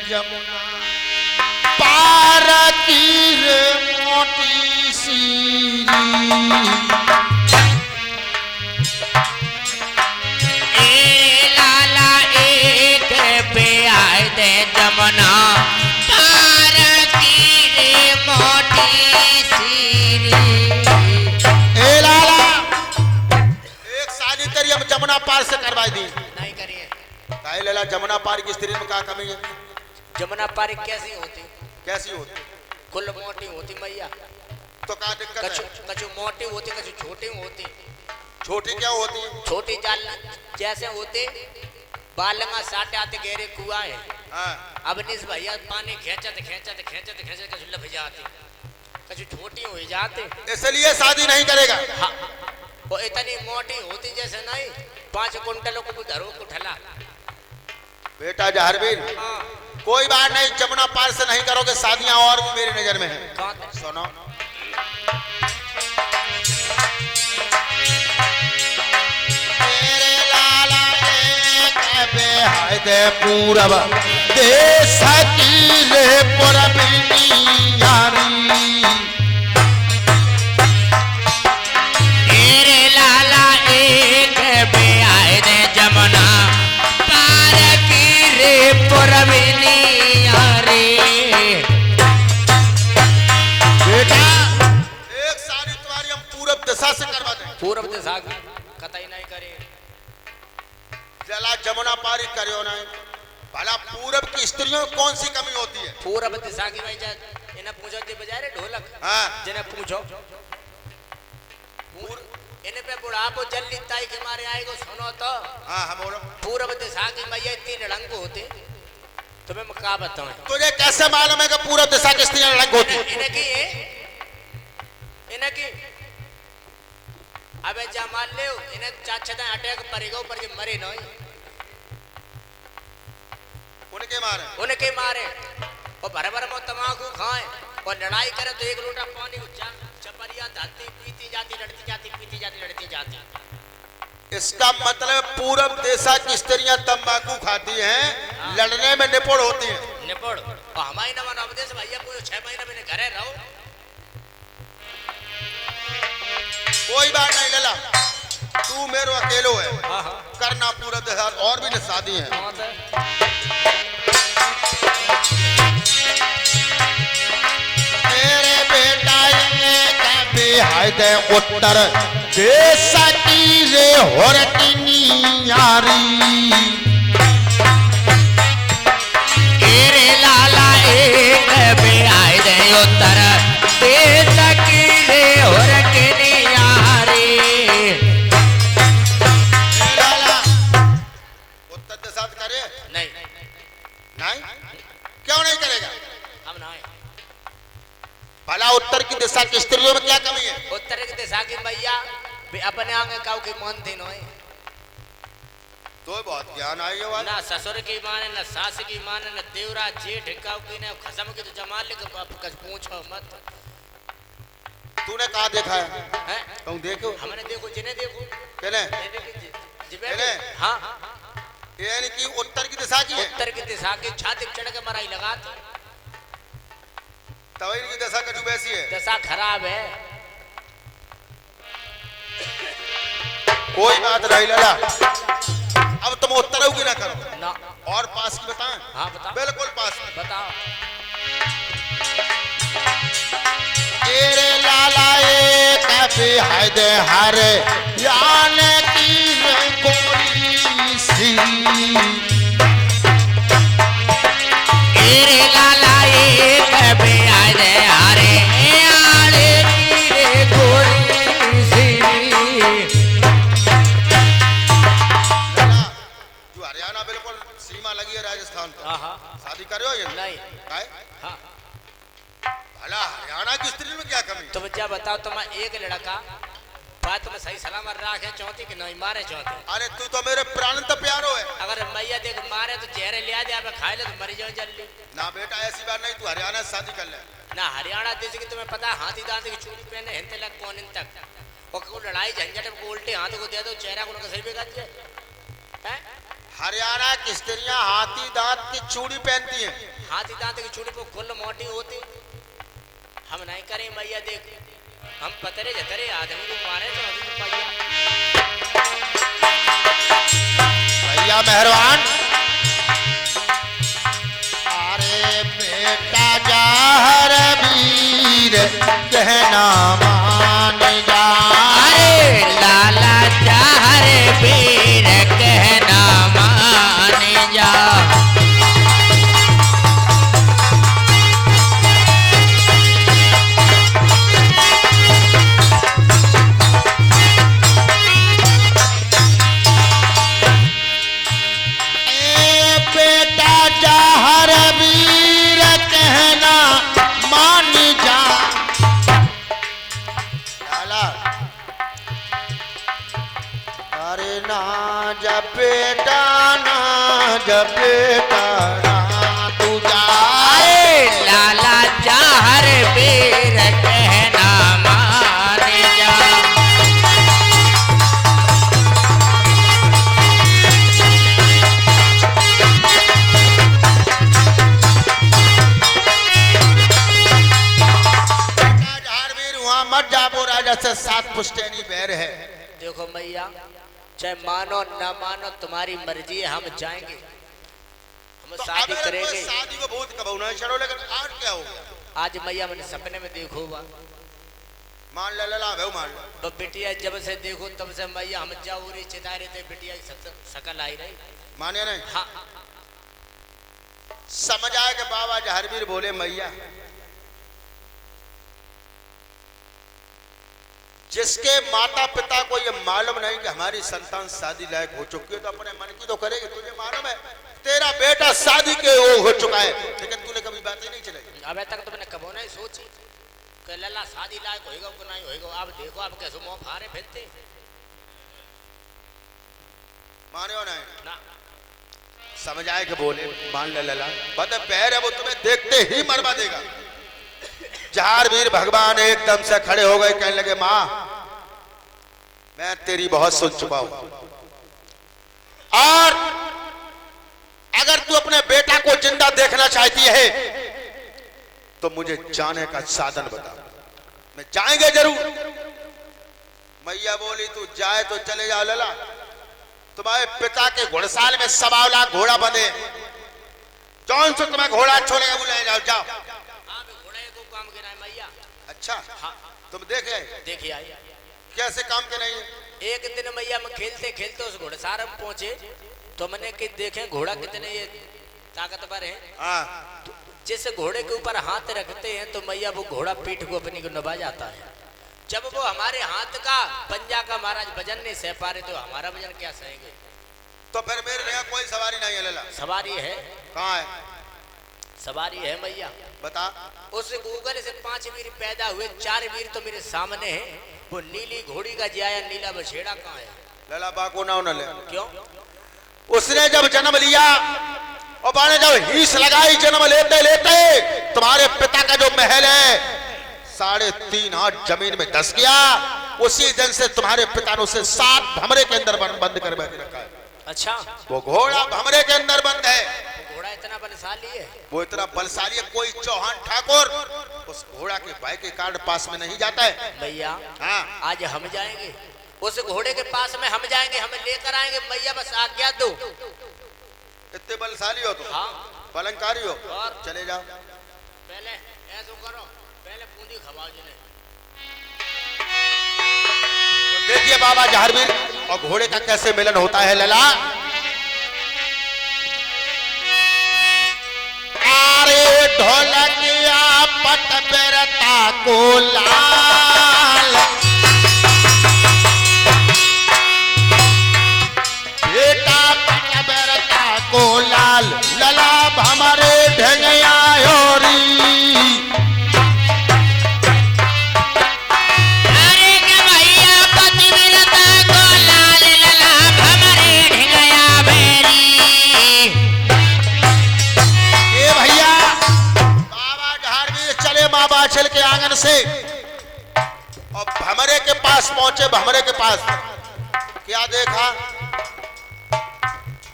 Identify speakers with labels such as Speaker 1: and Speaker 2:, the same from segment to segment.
Speaker 1: जमुना पार की रे मोटी सीरी
Speaker 2: लाला एक पे आए दे जमुना पार की रे मोटी सीरी।
Speaker 1: ए लाला एक शादी तेरी हम जमुना पार से करवाई दी
Speaker 2: नहीं करिए
Speaker 1: ताई लाला जमुना पार की स्त्री में क्या कमी है
Speaker 2: जमुना पार कैसी होती
Speaker 1: कैसी होती
Speaker 2: कुल मोटी होती मैया
Speaker 1: तो क्या दिक्कत है
Speaker 2: कछु मोटी होती कछु छोटी होती
Speaker 1: छोटी क्या होती है
Speaker 2: छोटी जाल जैसे होते बालंगा साटे आते गहरे कुआ है
Speaker 1: हाँ
Speaker 2: अब निस भैया पानी खेचत खेचत खेचत खेचत कछु लफ जाते कछु छोटी हो जाते
Speaker 1: इसलिए शादी नहीं करेगा
Speaker 2: हाँ वो इतनी मोटी होती जैसे नहीं 5 कुंटलों को धरो को ठला
Speaker 1: बेटा जहरवीर
Speaker 2: हाँ
Speaker 1: कोई बात नहीं जमुना पार से नहीं करोगे शादियां और भी मेरी नजर में है सुनो मेरे लाला एक बेहाय दे पूरब देश की रे पुरबिनी यारी
Speaker 2: तेरे लाला एक पे आए दे जमुना पार की रे पुरबिनी यारी।
Speaker 1: बेटा एक सारी तुम्हारी हम पूरब दिशा से करवा दें
Speaker 2: पूर्व दिशा की कतई नहीं करे
Speaker 1: जला जमुना पारी करियो ना भला पूरब की स्त्रियों में कौन सी कमी होती है
Speaker 2: पूर्व दिशा की वजह इन्हें पूछो जी बजाय रे ढोलक
Speaker 1: हाँ
Speaker 2: जिन्हें पूछो इन्हें पे बुढ़ापो जल्दी ताई के मारे आएगो सुनो तो
Speaker 1: हाँ हम बोलो
Speaker 2: पूर्व दिशा की मैया 3 रंग होते तुम्हें मैं क्या बताऊं
Speaker 1: तुझे कैसे मालूम है कि पूरब दिशा की स्त्रियां अलग होती है
Speaker 2: इन्हें की अबे जा मान ले इन्हें चाचा अटैक पड़ेगा पर ये मरे नहीं उनके मारे और भर भर में तमाकू खाए और लड़ाई करे तो एक लोटा पानी को चपरिया धाती पीती जाती लड़ती जाती पीती जाती लड़ती जाती।
Speaker 1: इसका मतलब पूरब दिशा की स्त्रियां तंबाकू खाती हैं लड़ने में निपुण होती हैं
Speaker 2: निपुण और हमारी नवा नवदेश भैया पूरे 6 महीने में घरे रहो
Speaker 1: कोई बात नहीं लला तू मेरो अकेलो है
Speaker 2: हाँ
Speaker 1: करना पूरब दिशा और भी शादी है मेरे बेटा हाय दे उत्तर देश की रे होरटिनी यारी
Speaker 2: तेरे लाला एक पे आए दे उत्तर देश की रे होरटिनी यारी।
Speaker 1: उत्तर दिशा करे
Speaker 2: नहीं
Speaker 1: नहीं क्यों नहीं करेगा
Speaker 2: हम ना
Speaker 1: भला उत्तर की दिशा की स्त्रियों में क्या कमी है
Speaker 2: उत्तर की दिशा की मैया भी अपने आगे काऊ की मन थी नोए
Speaker 1: तो बहुत ज्ञान आई है
Speaker 2: ना ससुर की माने ना सास की माने ना देवरा जेठ काऊ की ना खसम की तो जमाल ले कुछ पूछो मत
Speaker 1: तूने कहा देखा है
Speaker 2: हैं
Speaker 1: तुम देखो
Speaker 2: हमने देखो जिन्हें देखो
Speaker 1: कहने
Speaker 2: जिबे हाँ
Speaker 1: यानी कि उत्तर की दिशा की है
Speaker 2: उत्तर की दिशा की छाती चढ़ के मराई लगाती
Speaker 1: तवैन की दशा कछु वैसी है
Speaker 2: दशा खराब है
Speaker 1: कोई बात नहीं लला अब तुम उत्तर की ना करो
Speaker 2: ना
Speaker 1: और पास की बताएं
Speaker 2: हाँ बताओ
Speaker 1: बिल्कुल पास
Speaker 2: बताओ
Speaker 1: तेरे लाला एक हाय दे हरे याने की गोरी सी
Speaker 2: तेरे लाला एक पे आए दे हरे याने की गोरी सी।
Speaker 1: जो हरियाणा बिल्कुल सीमा लगी है राजस्थान पर शादी करो ये
Speaker 2: नहीं
Speaker 1: हाँ भला हरियाणा की स्त्री में क्या कमी
Speaker 2: तुम क्या बताओ तुम एक लड़का बात में सही सलामत राखे चाहती कि नहीं मारे चाहते
Speaker 1: अरे तू तो मेरे प्राण तो प्यारो है
Speaker 2: अगर मैया देख मारे तो चेहरे ले आ जाए खाए ले तो मर जाओ जल्दी
Speaker 1: ना बेटा ऐसी बात नहीं तू हरियाणा से शादी कर ले
Speaker 2: ना हरियाणा देश की तुम्हें पता हाथी दांत की चूड़ी पहने हिंते लग कौन तक और को लड़ाई झंझट को उल्टे हाथ को दे दो चेहरा को सही बेगा
Speaker 1: हरियाणा की स्त्रियां हाथी दांत की चूड़ी पहनती हैं।
Speaker 2: हाथी दांत की चूड़ी पर कुल मोटी होती, हम नहीं करें मैया। देख हम पतरे जतरे आदमी को मारे तो अभी तो
Speaker 1: भैया मेहरबान। अरे बेटा जहर वीर कहना मान जा।
Speaker 2: अरे लाला जहर वीर कहना मान जा।
Speaker 1: बेटा ना जब बेटा ना तू जा।
Speaker 2: लाला जहर वीर कहना मान जा।
Speaker 1: जहर वीर वहां मत जाबो, राजा से 7 पुश्तैनी बैर है।
Speaker 2: देखो मैया, चाहे मानो न मानो तुम्हारी मर्जी है, हम जाएंगे, हम
Speaker 1: तो
Speaker 2: शादी करेंगे।
Speaker 1: शादी को बहुत कबू ना चलो, लेकिन आज क्या होगा?
Speaker 2: आज मैया मैंने सपने में देखो बा,
Speaker 1: मान ले ला मान ले।
Speaker 2: तो बिटिया जब से देखो तब से मैया हम जाओ रे चिता रहे थे, बिटिया शकल आई रही।
Speaker 1: माने नहीं?
Speaker 2: हाँ।
Speaker 1: समझ आए कि बाबा जहरवीर बोले मैया जिसके माता पिता को ये मालूम नहीं कि हमारी संतान शादी लायक हो चुकी है तो अपने मन की तो करेगी। तुझे मालूम है तेरा बेटा शादी के वो हो चुका है, लेकिन तूने कभी बात ही नहीं चलाई।
Speaker 2: अबे तक तो मैंने कबो नहीं सोची कि लल्ला शादी लायक होएगा कि नहीं होएगा। आप देखो आप कैसे मुंह फाड़े फिरते।
Speaker 1: माने हो नहीं
Speaker 2: ना
Speaker 1: समझ आए कि बोले मान ले लला बद पैर है वो तुम्हें देखते ही मरवा देगा। जहरवीर भगवान एकदम से खड़े हो गए, कहने लगे मां मैं तेरी बहुत सुन चुका हूं, और अगर तू अपने बेटा को जिंदा देखना चाहती है तो मुझे जाने का साधन बता, मैं जाएंगे जरूर। मैया बोली तू जाए तो चले जाओ लला, तुम्हारे पिता के घोड़साल में 1.25 लाख घोड़ा बंधे, जौन से तुम्हें घोड़ा छोड़ेगा बुलाए जाओ जाओ। अच्छा
Speaker 2: हाँ।
Speaker 1: तुम देखे
Speaker 2: देखिए आई
Speaker 1: कैसे काम के नहीं है?
Speaker 2: एक दिन मैया में खेलते खेलते उस घोड़सार में पहुंचे तो मैंने कि देखे घोड़ा कितने ये ताकतवर है।
Speaker 1: हाँ।
Speaker 2: तो जिस घोड़े के ऊपर हाथ रखते हैं तो मैया वो घोड़ा पीठ को अपनी को नभा जाता है। जब वो हमारे हाथ का पंजा का महाराज वजन नहीं सह पा रहे तो हमारा वजन क्या सहेंगे?
Speaker 1: तो फिर मेरे लिए कोई सवारी नहीं है लला?
Speaker 2: सवारी है।
Speaker 1: कहाँ है?
Speaker 2: सवारी है मैया।
Speaker 1: बता।
Speaker 2: उस गूगल से 5 वीर पैदा हुए, 4 वीर तो मेरे सामने हैं। वो नीली घोड़ी का जिया नीला बछेड़ा कहाँ है?
Speaker 1: लला बाको ना ले।
Speaker 2: क्यों?
Speaker 1: उसने जब जन्म लिया और बाने जब हीस लगाई जन्म लेते लेते तुम्हारे पिता का जो महल है 3.5 हाथ जमीन में धस गया। उसी दिन से तुम्हारे पिता ने उसे 7 भमरे के अंदर बंद कर बैठ रखा है।
Speaker 2: अच्छा
Speaker 1: वो घोड़ा भमरे के अंदर बंद है।
Speaker 2: घोड़ा इतना बलशाली है? वो
Speaker 1: इतना बलशाली है, कोई चौहान ठाकुर उस घोड़ा के भाई के कारण पास में नहीं जाता है।
Speaker 2: भैया
Speaker 1: हाँ
Speaker 2: आज हम जाएंगे उस घोड़े के पास में, हम जाएंगे, हमें लेकर आएंगे। मैया बस आज्ञा दो।
Speaker 1: इतने बलशाली हो तो?
Speaker 2: हाँ
Speaker 1: पलंकारी हो
Speaker 2: और
Speaker 1: चले जाओ।
Speaker 2: पहले ऐसा करो, पहले बूंदी खवाओ जिन्हें।
Speaker 1: तो देखिए बाबा जहरवीर और घोड़े का कैसे मिलन होता है लला। अरे ढोलकिया पट बेरता को लाल, बेटा पट बेरता को लाल, लला हमारे ढंगया होरी।
Speaker 2: अरे के भैया पति बेरता को लाल, लला हमारे ढंगया बेरी।
Speaker 1: ए भैया बाबा जहरवीर चले माँ बाछल के आंगन से और भमरे के पास पहुंचे। भमरे के पास क्या देखा?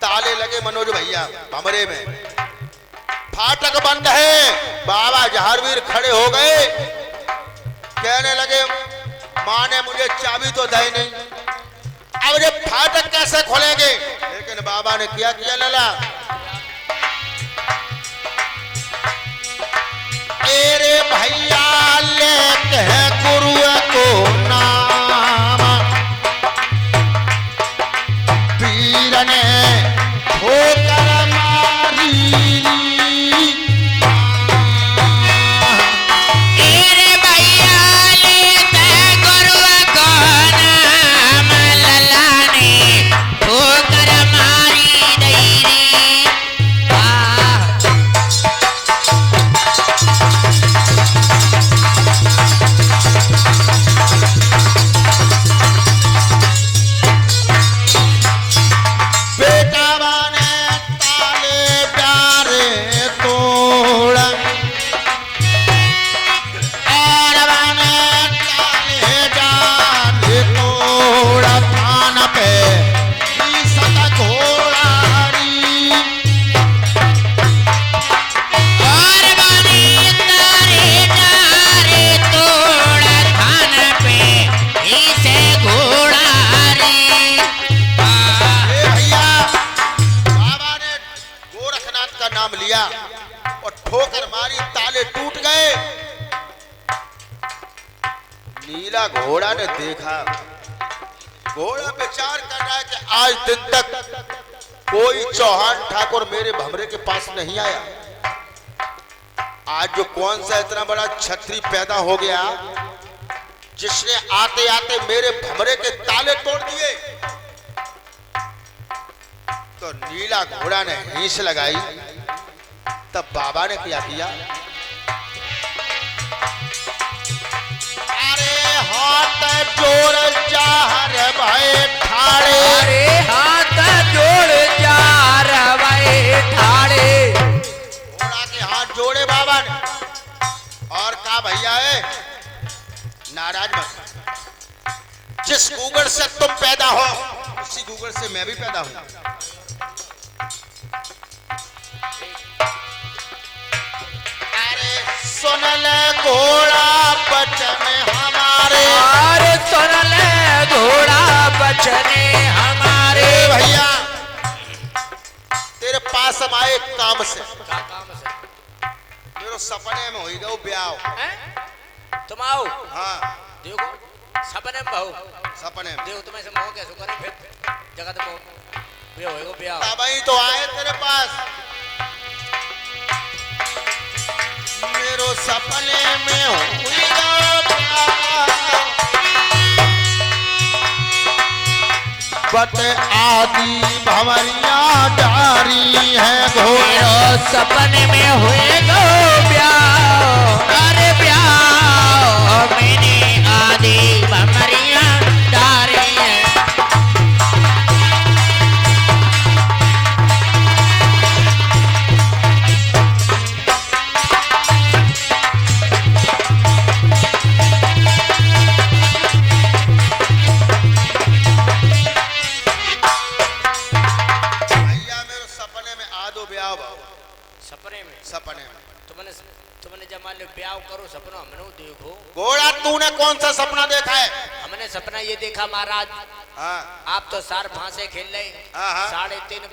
Speaker 1: ताले लगे मनोज भैया कमरे में, फाटक बंद है। बाबा जहारवीर खड़े हो गए, कहने लगे माँ ने मुझे चाबी तो दी नहीं, अब ये फाटक कैसे खोलेंगे। लेकिन बाबा ने क्या किया लला, तेरे भैया लेते हैं गुरु को नाम, पीर ने ठोकर मारी,
Speaker 2: तेरे भैया लेते गुरु को नाम, लला ने ठोकर मारी दई।
Speaker 1: और ठोकर मारी, ताले टूट गए। नीला घोड़ा ने देखा, घोड़ा विचार कर रहा है कि आज दिन तक कोई चौहान ठाकुर मेरे भमरे के पास नहीं आया, आज जो कौन सा इतना बड़ा छत्री पैदा हो गया जिसने आते आते मेरे भमरे के ताले तोड़ दिए। तो नीला घोड़ा ने हीस लगाई। तब बाबा ने क्या किया, अरे हाथ जोड़ जार भाई ठाड़े,
Speaker 2: अरे हाथ जोड़ जार भाई ठाड़े।
Speaker 1: घोड़ा के हाथ जोड़े बाबा ने और कहा भैया है नाराज मत, जिस गूगल से तुम पैदा हो उसी गूगल से मैं भी पैदा हूं। सुन ले घोड़ा बचने हमारे,
Speaker 2: अरे सुन ले घोड़ा बचने हमारे।
Speaker 1: भैया तेरे पास हम आए काम से।
Speaker 2: क्या काम से?
Speaker 1: मेरे सपने में होई गो ब्याह।
Speaker 2: तुम आओ?
Speaker 1: हाँ
Speaker 2: देखो सपने में बहू,
Speaker 1: सपने में
Speaker 2: देखो तुम्हें से मोह कैसे करे, फिर जगत मोह वे होएगा ब्याह।
Speaker 1: तब ही तो आए तेरे पास। मेरो सपने में हुई बट आदि भंवरिया जारी है घोड़ा,
Speaker 2: सपने में होएगा ब्याह, अरे ब्याह मैंने आदि भंवरिया जारी है।
Speaker 1: सपने में
Speaker 2: तुमने जब मान लो ब्याह करो सपना हमने देखो।
Speaker 1: घोड़ा तूने कौन सा सपना देखा है?
Speaker 2: हमने सपना ये देखा महाराज,
Speaker 1: हाँ
Speaker 2: आप तो सार फांसे खेल रहे,
Speaker 1: हाँ।
Speaker 2: 3.5